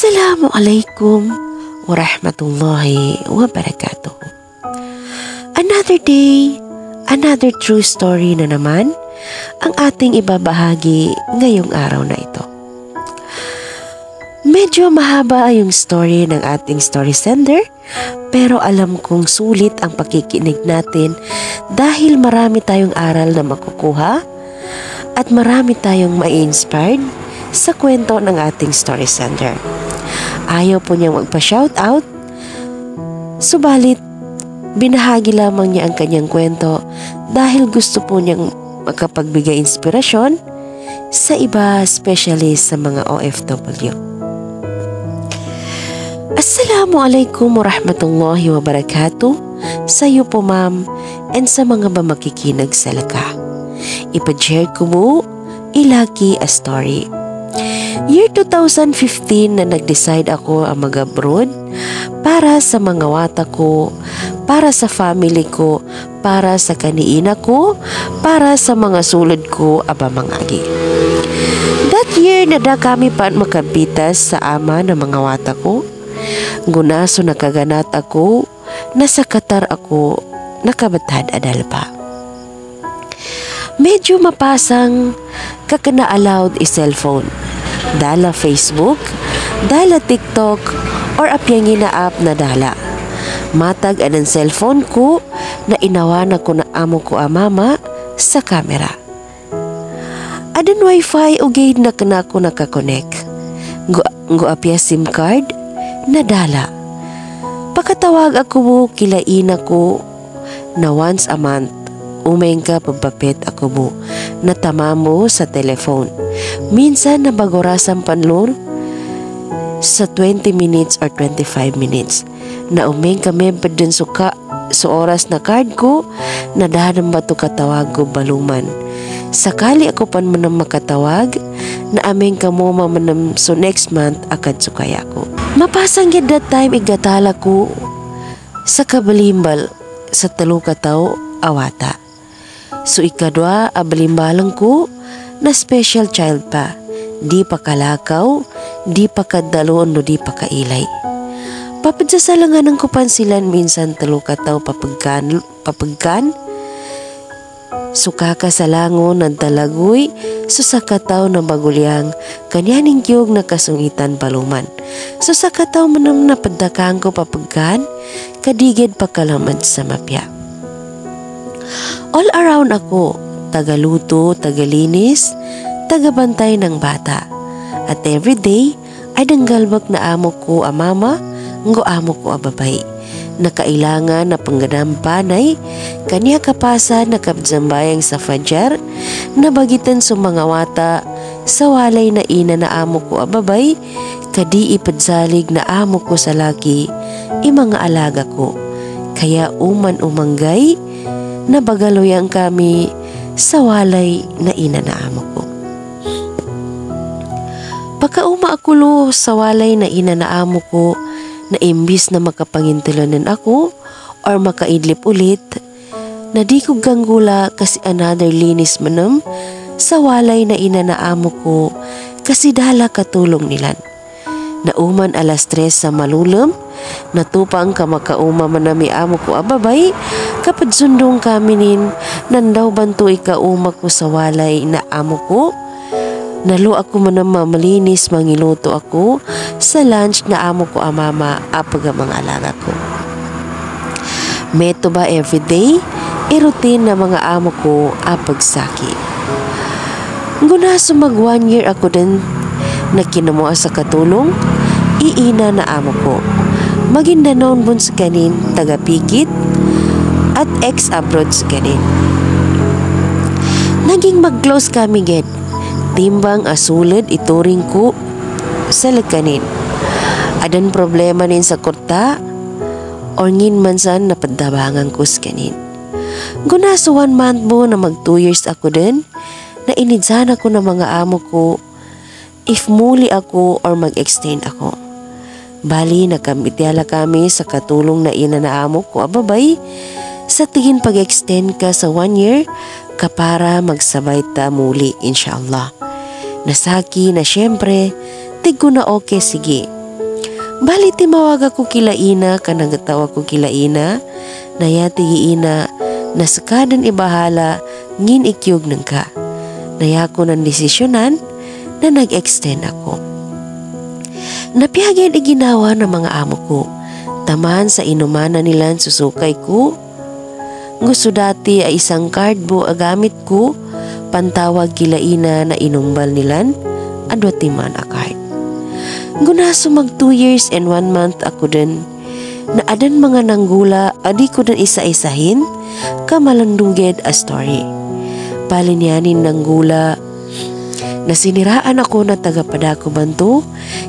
Assalamualaikum warahmatullahi wabarakatuh. Another day, another true story na naman ang ating ibabahagi ngayong araw na ito. Medyo mahaba yung story ng ating story sender, pero alam kong sulit ang pakikinig natin dahil marami tayong aral na makukuha at marami tayong ma-inspired sa kwento ng ating story sender. Ayaw po niyang magpa-shoutout, subalit binahagi lamang niya ang kanyang kwento dahil gusto po niyang makapagbigay inspirasyon sa iba, especially sa mga OFW. Assalamualaikum warahmatullahi wabarakatuh sa iyo po ma'am and sa mga makikinig sa laka. Ipa-share ko mo ilaki a story. Year 2015 na nag-decide ako ang mag-abroad para sa mga wata ko, para sa family ko, para sa kaniina ko, para sa mga sulod ko aba mangagi. That year nada kami pa makabitas sa ama ng mga wata ko. Gunaso nakaganat ako, nasa Qatar ako, nakabatad adal pa. Medyo mapasang kakana-allowed i-cellphone. Dala Facebook, dala TikTok, or apyangin na app na dala. Matag anang cellphone ko na inawana ko na amo ko mama sa camera. Adan wifi o gate na kana ko nakakonek. Ngo apya SIM card na dala. Pagkatawag ako mo kilain ako na once a month. Umeng ka pagpapit ako mo na tamamo sa telephone. Minsan nabagorasan panlor sa 20 minutes or 25 minutes. Na umeng kami padun suka sa oras na card ko na dahan ba ito katawag ko baluman. Sakali ako pan manang makatawag na ameng kamo mamanam so next month akad sukaya ko. Mapasang yun that time igatala ko sa kabalimbal sa talo kataw awata. So ikadwa abalimbalang ko na special child pa. Di pa kalakaw, di pa kadalon, no di pa kailay. Papadsasalangan ng kupansilan minsan talo kataw papagkan. Sukaka sa langon ng talagoy, susakataw ng bagulyang, kanyaning kiyog na kasungitan baluman. Susakataw manam na padakang ko papagkan, kadigid pa kalamad sa mapya. All around ako, tagaluto, tagalinis, tagabantay ng bata. At everyday, ay danggalbak na amo ko mama, ngo amo ko babay. Nakailangan na pangganang panay, kanya kapasa na kabzambayang sa fajar, na bagitan sa mga wata, sa walay na ina na amo ko babay, kadi ipadsalig na amo ko sa laki, mga alaga ko. Kaya umanggay, na bagaloyang kami sa walay na ina na amo ko. Pagkauma akulo sa walay na ina na amo ko, na imbis na makapangintilanan ako or makaidlip ulit, na di ko ganggula kasi another linis manam sa walay na ina na amo ko kasi dala katulong nilan. Nauman alas 3 sa malulam, natupang kamakauma manami amo ko ababay, kapag sundong kaminin, nandaw banto ikauma ko sa walay na amo ko. Nalo ako manang mamalinis, mangiluto ako sa lunch na amo ko mama apag ang mga alaga ko. Meto ba everyday, irutin na mga amo ko apag saki. Gunaso mag 1 year ako din na kinamua sa katulong, iina na amo ko. Maginda noon bun sa kanin, taga-pikit, at ex-abroad sa kanin. Naging mag-close kami get. Timbang asulad ituring ko sa lagkanin. Adan problema nin sa kurta, or ngin mansan napadabangan ko sa kanin. Gunaso 1 month mo na mag 2 years ako din, na inidzana ko na mga amo ko, if muli ako or mag-extend ako. Bali, nagkamitiala kami sa katulong na ina na amo ko ababay, sa tingin pag-extend ka sa 1 year, kapara magsabay ta muli inshallah. Nasaki na syempre, tig ko na okay sige. Bali timawag ako kilaina, kanagatawa ko kilaina, nayati giina, nasakadan ibahala, ngin ikyog nang ka. Naya ko ng desisyonan na nag-extend ako. Napiyagyan iginawa ng mga amo ko, taman sa inumana nilan susukay ko. Gusto dati ay isang cardbo agamit ko, pantawag kilaina na inumbal nilan, adwatiman a card. Gunaso mag 2 years and 1 month ako din, na adan mga nanggula, adi ko din isa-isahin, kamalanduged a story. Palinyanin nanggula, nasiniraan ako na tagapadako banto,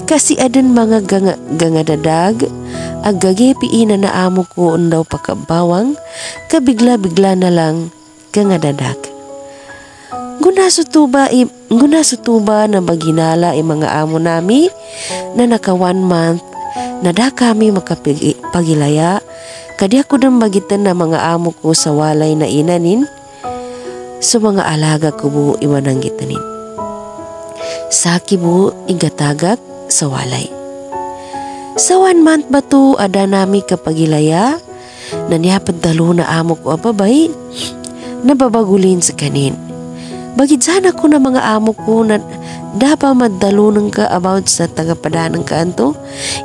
kasi adan mga gangadadag, aggagepiina na amo ko undaw pakabawang, kabigla-bigla na lang gangadadag. Gunaso tuba na maginala mga amo nami na naka 1 month na da kami makapagilaya, kadi ako nang magitan na mga amo ko sa walay na inanin, so mga alaga ko bu iwanang gitanin. Saki bu igatagak sa walay. Sa 1 month ba to ada nami kapagilaya, naniapad dalo na amo ko ababay, nababagulin sa kanin. Bagid sana ko na mga amo ko na dapa madalunang ka about sa tagapadanang kanto,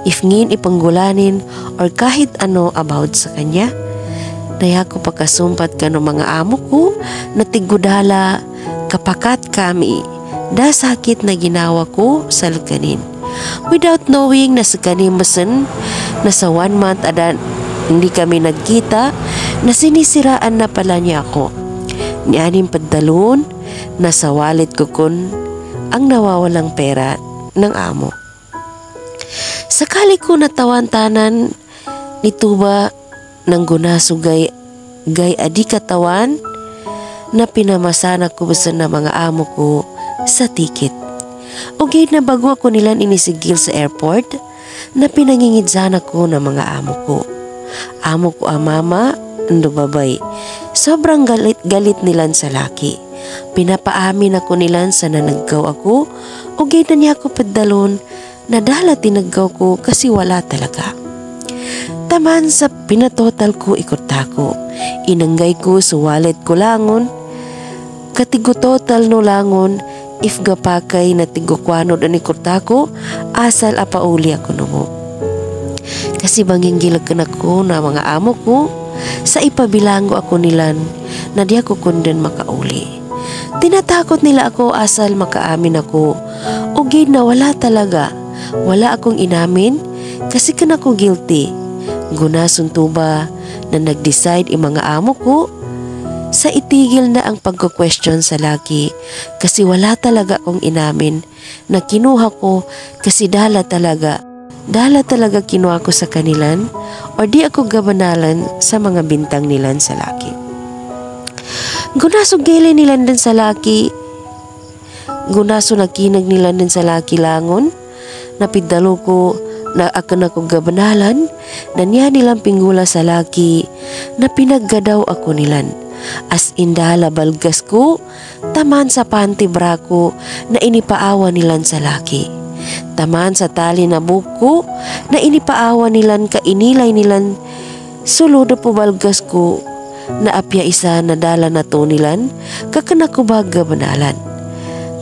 if ngin ipanggulanin or kahit ano about sa kanya. Naya ko pakasumpat ka ng mga amo ko na tigudala kapakat kami, da sakit na ginawa ko sa kanin. Without knowing na sa kanin masan na sa 1 month adan hindi kami nagkita, na sinisiraan na pala niya ako. Nianing padalon, nasa wallet ko kun ang nawawalang pera ng amo. Sakali ko natawantanan nito ba ng gunasugay gay adi katawan na pinamasana ko basta na mga amo ko sa ticket. O gay na bago ako nilan inisigil sa airport na pinangingidsan ako ng mga amo ko. Amo ko mama, ando babay. Sobrang galit nilan sa laki. Pinapaamin ako nilan sa nanaggaw ako o gay na niya ako padalon na dala tinaggaw ko kasi wala talaga. Taman sa pinatotal ko ikot ako. Inanggay ko sa wallet ko langon. Katigo total no langon if gapakay na tigukwanod ang ikot ako asal apauli ako numo. Kasi banging gilagkan ako na mga amo ko sa ipabilango ako nilan na di ako kunden makauli. Tinatakot nila ako asal makaamin ako o gid na wala talaga. Wala akong inamin kasi kan ako guilty. Gunason tuba na nag-decide mga amo ko sa itigil na ang pagko-question sa laki kasi wala talaga akong inamin na kinuha ko kasi dala talaga kinuha ko sa kanilan o di ako gabanalan sa mga bintang nilan sa laki. Gunaso gilay nilan din sa laki, gunaso nakinag nilan din sa laki langon, napidalo ko na akan ako gabanalan, na niya nilang pinggula sa laki, na pinaggadaw ako nilan. As indala balgas ko, taman sa panty bra ko, na inipaawa nilan sa laki. Taman sa tali na buko, na inipaawa nilan kainilay nilan, sulod po balgas ko, na apya isa na dala na to nilan, kakana ko baga banalan.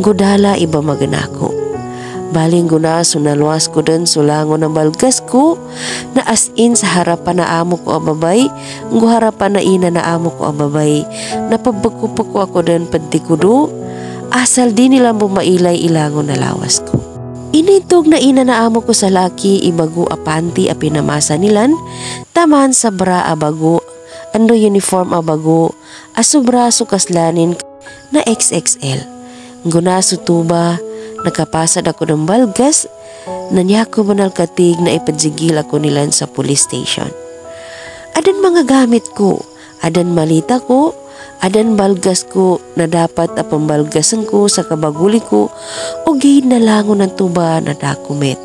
Gudala iba maganako. Baling gunaso na luwas ko din sulango ng balgas ko, na as in sa harapan na amo ko ababay, harapan na ina na amo ko ababay, na pabagkupo ko ako din padikudo, asal din nila bumailay ilango na lawas ko. Initog na ina na amo ko sa laki, ibago apanti a pinamasa nilan, taman sa bra abago, ando uniform abago, asubra sukaslanin na XXL. Gunaso tuba, nakapasad ako ng balgas, na niya ko banal katig na ipadsigil ako nilan sa police station. Adan mga gamit ko, adan malita ko, adan balgas ko na dapat apambalgasan ko sa kabaguli ko o gayid na langon ng tuba na document.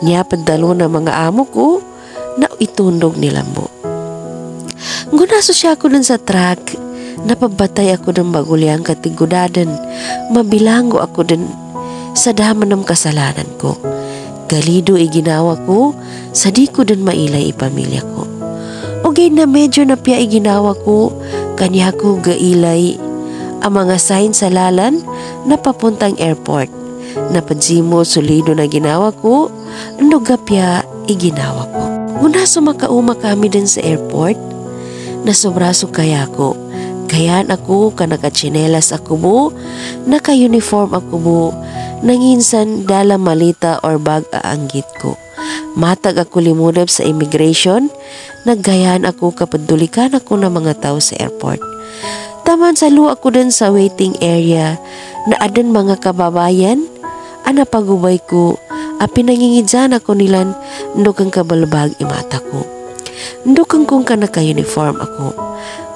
Niya padalo na mga amo ko na itundog nilambo. Gunaso siya ako dun sa truck, napabatay ako ng baguliang katigudadan, mabilango ako dun sa daman ng kasalanan ko. Galido iginawa ko, sa di ko din mailay ipamilya ko. Ugay na medyo napya iginawa ko, kanya ko gailay ang mga sign sa lalan na papuntang airport. Napadsimo solido na ginawa ko, ano gapya iginawa ko. Nguna sumakauma kami din sa airport, nasobraso kaya ko. Kayan ako, kanakachinelas ako mo, naka-uniform ako mo, nanginsan dala malita or bag aanggit ko. Matag ako limunab sa immigration, naggayan ako kapadulikan ako ng mga tao sa airport. Taman salo ako din sa waiting area na adan mga kababayan, anapagubay ko, pinangingidyan ako nilan, ndukang kabalbag imata ko. Ndukang kong kanaka-uniform ako.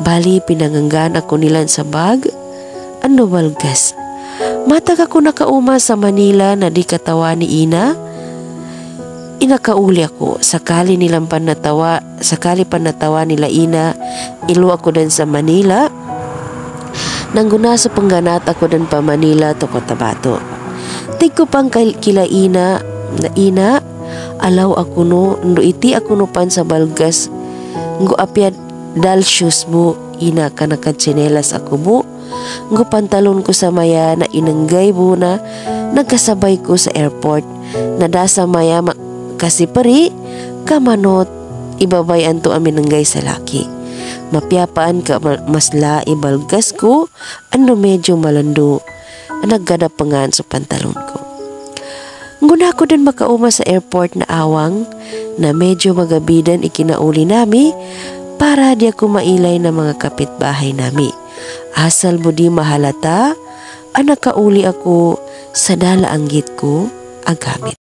Bali, pinanganggan ako nilan sa bag, ano balgas. Matag ako nakauma sa Manila na di katawa ni Ina. Inakauli ako, sakali panatawa nila Ina, ilo ako din sa Manila. Nangguna sa pangganat ako din pa Manila to Cotabato. Tigko pang kila Ina, na Ina, alaw ako no, ndo iti ako no pan sa balgas, ngo apyad dal shoes mo, Ina ka nakatsinelas ako mo, ngo pantalon ko sa maya na inanggay mo na nagkasabay ko sa airport, nadasa maya kasi pari, kamanot, ibabayan to amin nanggay sa laki. Mapyapaan ka masla ibalgas ko, ano medyo malando, naggadap pangan sa pantalon ko. Nguna ko din makauma sa airport na awang, na medyo magabidan ikinauli nami, para di ako mailay na mga kapitbahay nami. Asal mo di mahalata, anakauli ako sa dala anggit ko agamit.